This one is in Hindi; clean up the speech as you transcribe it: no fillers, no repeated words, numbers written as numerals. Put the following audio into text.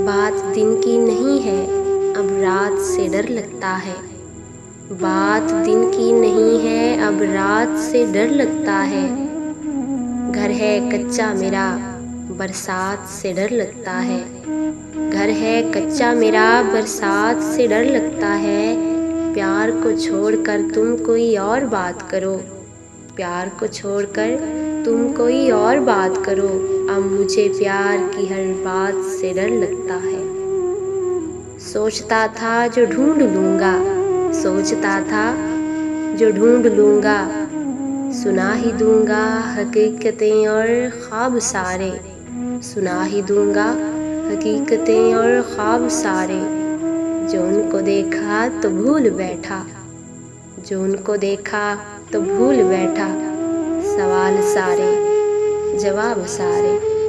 बात दिन की नहीं है, अब रात से डर लगता है। बात दिन की नहीं है, अब रात से डर लगता है। घर है कच्चा मेरा, बरसात से डर लगता है। घर है कच्चा मेरा, बरसात से डर लगता है। प्यार को छोड़कर तुम कोई और बात करो। प्यार को छोड़कर तुम कोई और बात करो। अब मुझे प्यार की हर बात से डर लगता है। सोचता था जो ढूंढ लूँगा, सोचता था जो ढूंढ लूँगा। सुना ही दूँगा हकीकतें और ख्वाब सारे। सुना ही दूँगा हकीकतें और ख्वाब सारे। जो उनको देखा तो भूल बैठा, जो उनको देखा तो भूल बैठा। सवाल सारे, जवाब सारे।